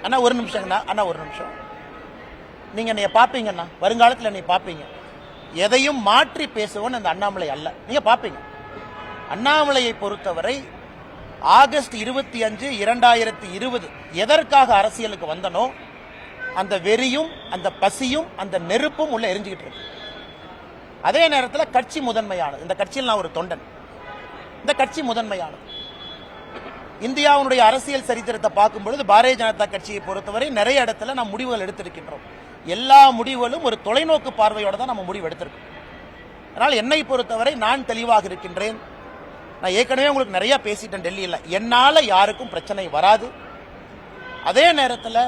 அண்ணா ஒரு நிமிஷங்கண்ணா, அண்ணா ஒரு நிமிஷம். நீங்க என்னைய பாப்பீங்கண்ணா, வருங்காலத்தில் என்னை பாப்பீங்க. எதையும் மாற்றி பேசுவோன்னு அந்த அண்ணாமலை அல்ல, நீங்க பாப்பீங்க. அண்ணாமலையை பொறுத்தவரை ஆகஸ்ட் 25, 2020 எதற்காக அரசியலுக்கு வந்தனோ அந்த வெறியும் அந்த பசியும் அந்த நெருப்பும் உள்ள எரிஞ்சுக்கிட்டு இருக்கு. அதே நேரத்தில் கட்சி முதன்மையானது. இந்த கட்சியில் நான் ஒரு தொண்டன். இந்த கட்சி முதன்மையானது. இந்தியாவுடைய அரசியல் சரித்திரத்தை பார்க்கும் பொழுது பாரதிய ஜனதா கட்சியை பொறுத்தவரை நிறைய இடத்துல நாம் முடிவுகள் எடுத்திருக்கின்றோம். எல்லா முடிவுகளும் ஒரு தொலைநோக்கு பார்வையோட தான் நம்ம முடிவு எடுத்திருக்கோம். அதனால் என்னை பொறுத்தவரை நான் தெளிவாக இருக்கின்றேன். நான் ஏற்கனவே உங்களுக்கு நிறைய பேசிட்டேன் டெல்லியில். என்னால யாருக்கும் பிரச்சனை வராது. அதே நேரத்தில்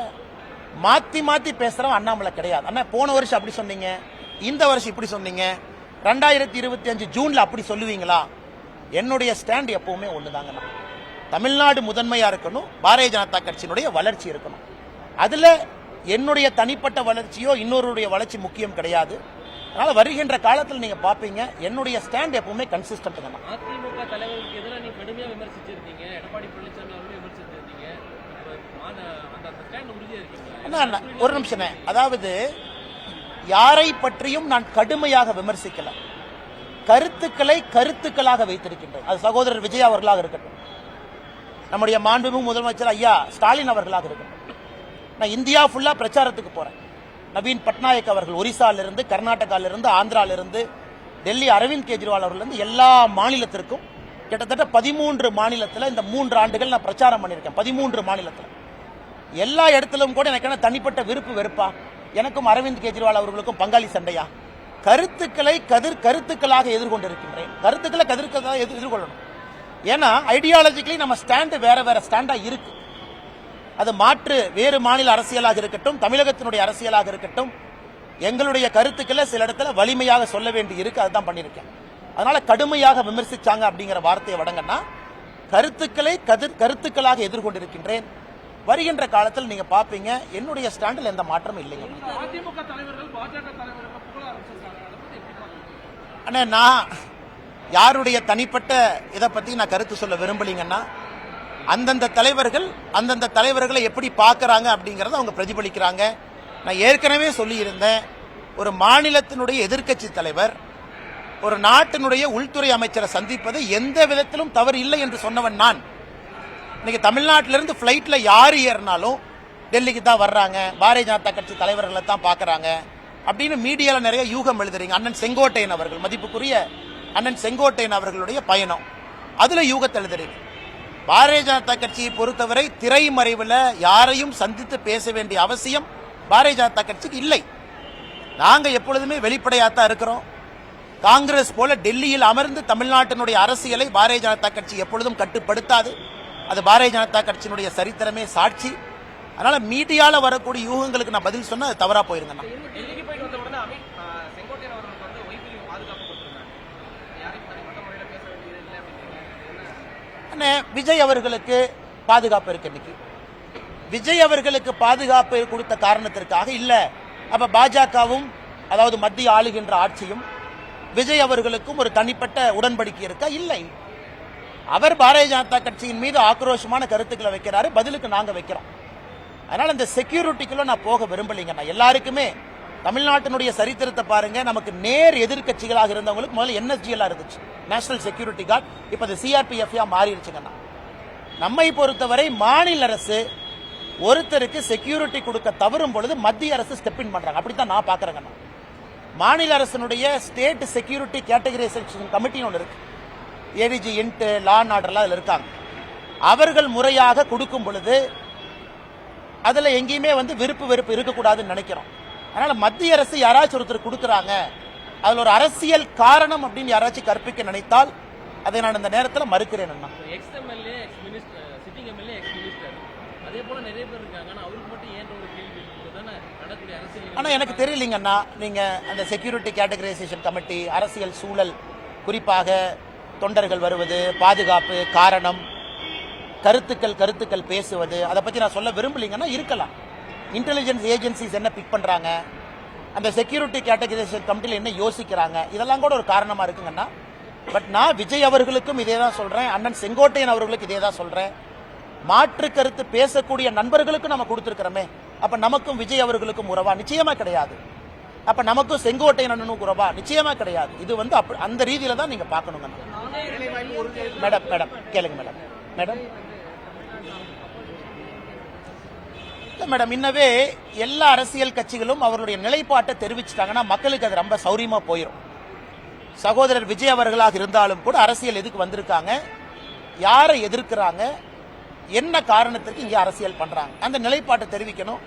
மாத்தி மாத்தி பேசுறவன் அண்ணாமலை கிடையாது. அண்ணா போன வருஷம் அப்படி சொன்னீங்க, இந்த வருஷம் இப்படி சொன்னீங்க, 2025 ஜூன்ல அப்படி சொல்லுவீங்களா? என்னுடைய ஸ்டாண்ட் எப்பவுமே ஒண்ணுதாங்கண்ணா. தமிழ்நாடு முதன்மையா இருக்கணும், பாரதிய ஜனதா கட்சியினுடைய வளர்ச்சி இருக்கணும். அதுல என்னுடைய தனிப்பட்ட வளர்ச்சியோ இன்னொருடைய வளர்ச்சி முக்கியம் கிடையாது. அதனால வருகின்ற காலத்தில் நீங்க பாப்பீங்க என்னுடைய ஸ்டாண்ட் எப்பவுமே கன்சிஸ்டன்ட் தான். அதிமுக தலைவருக்கு எதிராக நீங்க கடுமையா விமர்சிச்சிருக்கீங்க, எடப்பாடி பழனிசாமி அவர்களையும் விமர்சிச்சிருக்கீங்க. அந்த ஸ்டாண்ட் உறுதியா இருக்கீங்களா? ஒரு நிமிஷம். அதாவது யாரை பற்றியும் நான் கடுமையாக விமர்சிக்கல, கருத்துக்களை கருத்துக்களாக வைத்திருக்கின்றேன். அது சகோதரர் விஜய் அவர்களாக இருக்கட்டும், நம்முடைய மாண்புமிகு முதலமைச்சர் ஐயா ஸ்டாலின் அவர்களாக இருக்கட்டும். நான் இந்தியா ஃபுல்லா பிரச்சாரத்துக்கு போறேன். நவீன் பட்நாயக் அவர்கள் ஒரிசாலிருந்து, கர்நாடகாவிலிருந்து, ஆந்திராவிலிருந்து, டெல்லி அரவிந்த் கெஜ்ரிவால் அவர்களிருந்து எல்லா மாநிலத்திற்கும் கிட்டத்தட்ட 13 மாநிலத்தில் இந்த 3 ஆண்டுகள் நான் பிரச்சாரம் பண்ணியிருக்கேன். 13 மாநிலத்தில் எல்லா இடத்திலும் கூட எனக்கு என்ன தனிப்பட்ட விருப்பு வெறுப்பா? எனக்கும் அரவிந்த் கெஜ்ரிவால் அவர்களுக்கும் பங்காளி சண்டையா? கருத்துக்களை கருத்துக்களாக எதிர்கொண்டிருக்கின்றேன். கருத்துக்களை கதிர்களாக எதிர்கொள்ளணும். ஏன்னா ஐடியாலஜிக்கலி நம்ம ஸ்டாண்டு வேற வேற ஸ்டாண்டா இருக்கு. அது மாற்று வேறு மாநில அரசியலாக இருக்கட்டும், தமிழகத்தினுடைய அரசியலாக இருக்கட்டும், எங்களுடைய கருத்துக்களை சில இடத்துல வலிமையாக சொல்ல வேண்டி இருக்கு. அதுதான் பண்ணியிருக்கேன். அதனால கடுமையாக விமர்சிச்சாங்க அப்படிங்கிற வார்த்தையை வடங்கன்னா கருத்துக்களை கருத்துக்களாக எதிர்கொண்டிருக்கின்றேன். வருகின்ற காலத்தில் நீங்க பாப்பீங்க என்னுடைய ஸ்டாண்டில் எந்த மாற்றமும் இல்லைங்க. அண்ணா நான் யாருடைய தனிப்பட்ட இதை பத்தி நான் கருத்து சொல்ல விரும்பலீங்கன்னா, அந்தந்த தலைவர்களை எப்படி பார்க்கறாங்க அப்படிங்கறத அவங்க பிரதிபலிக்கிறாங்க. நான் ஏற்கனவே சொல்லி இருந்தேன், ஒரு மாநிலத்தினுடைய எதிர்க்கட்சி தலைவர் ஒரு நாட்டினுடைய உள்துறை அமைச்சரை சந்திப்பது எந்த விதத்திலும் தவறு இல்லை என்று சொன்னவன் நான். இன்னைக்கு தமிழ்நாட்டிலிருந்து பிளைட்ல யாரு ஏறினாலும் டெல்லிக்கு தான் வர்றாங்க, பாரதிய ஜனதா கட்சி தலைவர்களை தான் பார்க்கறாங்க அப்படின்னு மீடியால நிறைய யூகம் எழுதுறீங்க. அண்ணன் செங்கோட்டையன் அவர்கள், மதிப்புக்குரிய அண்ணன் செங்கோட்டையன் அவர்களுடைய பயணம், அதுல யூகத்தை எழுதுறீங்க. பாரதிய ஜனதா கட்சியை பொறுத்தவரை திரைமறைவில் யாரையும் சந்தித்து பேச வேண்டிய அவசியம் பாரதிய ஜனதா கட்சிக்கு இல்லை. நாங்க எப்பொழுதுமே வெளிப்படையாத்தான் இருக்கிறோம். காங்கிரஸ் போல டெல்லியில் அமர்ந்து தமிழ்நாட்டினுடைய அரசியலை பாரதிய ஜனதா கட்சி எப்பொழுதும் கட்டுப்படுத்தாது. அது பாரதிய ஜனதா கட்சியினுடைய சரித்திரமே சாட்சி. அதனால மீடியால வரக்கூடிய யூகங்களுக்கு நான் பதில் சொன்னா அது தவறா போயிருங்க. விஜய் அவர்களுக்கு பாதுகாப்பு இருக்கு. இன்னைக்கு விஜய் அவர்களுக்கு பாதுகாப்பு கொடுத்த காரணத்திற்காக இல்ல, அப்ப பாஜகவும் அதாவது மத்திய ஆளுகின்ற ஆட்சியும் விஜய் அவர்களுக்கும் ஒரு தனிப்பட்ட உடன்படிக்கை இருக்கா? இல்லை. அவர் பாரதிய ஜனதா கட்சியின் மீது ஆக்ரோஷமான கருத்துக்களை வைக்கிறாரு, பதிலுக்கு நாங்க வைக்கிறோம். அதனால இந்த செக்யூரிட்டிக்குள்ள நான் போக விரும்பலைங்க. நான் எல்லாருக்குமே தமிழ்நாட்டினுடைய சரித்திரத்தை பாருங்க. நமக்கு நேர் எதிர்கட்சிகளாக இருந்தவங்களுக்கு முதல்ல என்எஸ்ஜிஎல் இருந்துச்சு, நேஷனல் செக்யூரிட்டி கார்டு. இப்ப அது சிஆர்பிஎஃப் மாறிடுச்சுங்கண்ணா. நம்மை பொறுத்தவரை மாநில அரசு ஒருத்தருக்கு செக்யூரிட்டி கொடுக்க தவறும் பொழுது மத்திய அரசு ஸ்டெப் இன் பண்றாங்க. அப்படித்தான் நான் பாக்குறேங்கண்ணா. மாநில அரசினுடைய ஸ்டேட் செக்யூரிட்டி கேட்டகரைசேஷன் கமிட்டின்னு ஒன்று இருக்கு. ஏடிஜி இன்ட் லா அண்ட் ஆர்டர்லாம் அதில் இருக்காங்க. அவர்கள் முறையாக கொடுக்கும் பொழுது அதுல எங்கேயுமே விருப்பு வெறுப்பு இருக்கக்கூடாதுன்னு நினைக்கிறோம். அதனால மத்திய அரசு யாராச்சும் ஒருத்தர் கொடுக்கறாங்க, அதுல ஒரு அரசியல் காரணம் அப்படின்னு யாராச்சும் கற்பிக்க நினைத்தால் அதை நான் இந்த நேரத்தில் மறுக்கிறேன். ஆனா எனக்கு தெரியலீங்க அண்ணா, நீங்க அந்த செக்யூரிட்டி கேட்டகரைசேஷன் கமிட்டி, அரசியல் சூழல், குறிப்பாக தொண்டர்கள் வருவது, பாதுகாப்பு காரணம், கருத்துக்கள் பேசுவது, அதை பத்தி நான் சொல்ல விரும்பலீங்கன்னா இருக்கலாம். இன்டெலிஜென்ஸ் ஏஜென்சிஸ் என்ன பிக் பண்றாங்க, அந்த செக்யூரிட்டி கேட்டகரைசேஷன் கமிட்டியில் என்ன யோசிக்கிறாங்க, இதெல்லாம் கூட ஒரு காரணமா இருக்குங்கன்னா பட் நான் விஜய் அவர்களுக்கும் இதே தான் சொல்றேன், அண்ணன் செங்கோட்டையன் அவர்களுக்கு இதே தான் சொல்றேன். மாற்று கருத்து பேசக்கூடிய நண்பர்களுக்கும் நம்ம கொடுத்திருக்கிறோமே, அப்ப நமக்கும் விஜய் அவர்களுக்கும் உறவா? நிச்சயமா கிடையாது. அப்ப நமக்கும் செங்கோட்டையன் அண்ணனுக்கும் உறவா? நிச்சயமா கிடையாது. இது வந்து அந்த ரீதியில தான் நீங்க பார்க்கணுங்க. மேடம் மேடம் கேளுங்க மேடம். மேடம் மேடம் இன்னவே எல்லா அரசியல் கட்சிகளும் அவர்களுடைய நிலைப்பாட்டை தெரிவிச்சிட்டாங்கன்னா மக்களுக்கு அது ரொம்ப சௌரியமா போயிடும். சகோதரர் விஜய் அவர்களாக இருந்தாலும் கூட அரசியல் எதுக்கு வந்திருக்காங்க, யாரை எதிர்க்கிறாங்க, என்ன காரணத்திற்கு இங்கே அரசியல் பண்றாங்க, அந்த நிலைப்பாட்டை தெரிவிக்கணும்.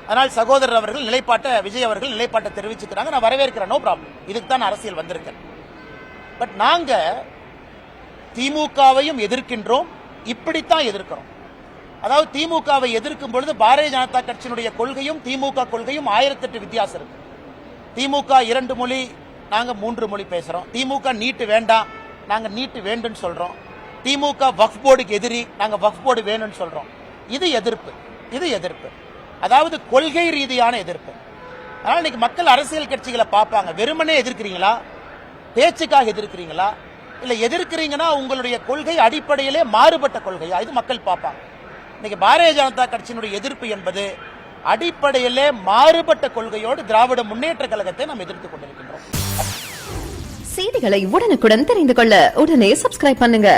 அதனால் சகோதரர் அவர்கள் நிலைப்பாட்டை, விஜய் அவர்கள் நிலைப்பாட்டை தெரிவிச்சுக்கிறாங்க, நான் வரவேற்கிறேன், நோ ப்ராப்ளம். இதுக்கு தான் அரசியல் வந்திருக்கேன். பட் நாங்க திமுகவையும் எதிர்க்கின்றோம், இப்படித்தான் எதிர்க்கிறோம். அதாவது திமுகவை எதிர்க்கும் பொழுது பாரதிய ஜனதா கட்சியினுடைய கொள்கையும் திமுக கொள்கையும் 1008 வித்தியாசம் இருக்கு. திமுக 2 மொழி, நாங்க 3 மொழி பேசுறோம். திமுக நீட்டு வேண்டாம், நாங்க நீட்டு வேண்டும் சொல்றோம். திமுக வக்ஃப் போர்டுக்கு எதிரி, நாங்க வக்ஃப் போர்டு வேணும்னு சொல்றோம். இது எதிர்ப்பு, இது எதிர்ப்பு, அதாவது கொள்கை ரீதியான எதிர்ப்பு. அதனால இன்னைக்கு மக்கள் அரசியல் கட்சிகளை பார்ப்பாங்க, வெறுமனே எதிர்க்கிறீங்களா, பேச்சுக்காக எதிர்க்கிறீங்களா, இல்ல எதிர்க்கிறீங்கன்னா உங்களுடைய கொள்கை அடிப்படையிலே மாறுபட்ட கொள்கையா, இது மக்கள் பார்ப்பாங்க. இன்னைக்கு பாரதிய ஜனதா கட்சியினுடைய எதிர்ப்பு என்பது அடிப்படையிலே மாறுபட்ட கொள்கையோடு திராவிட முன்னேற்ற கழகத்தை நாம் எதிர்த்துக் கொண்டிருக்கின்றோம். செய்திகளை உடனுக்குடன் தெரிந்து கொள்ள உடனே சப்ஸ்கிரைப் பண்ணுங்க.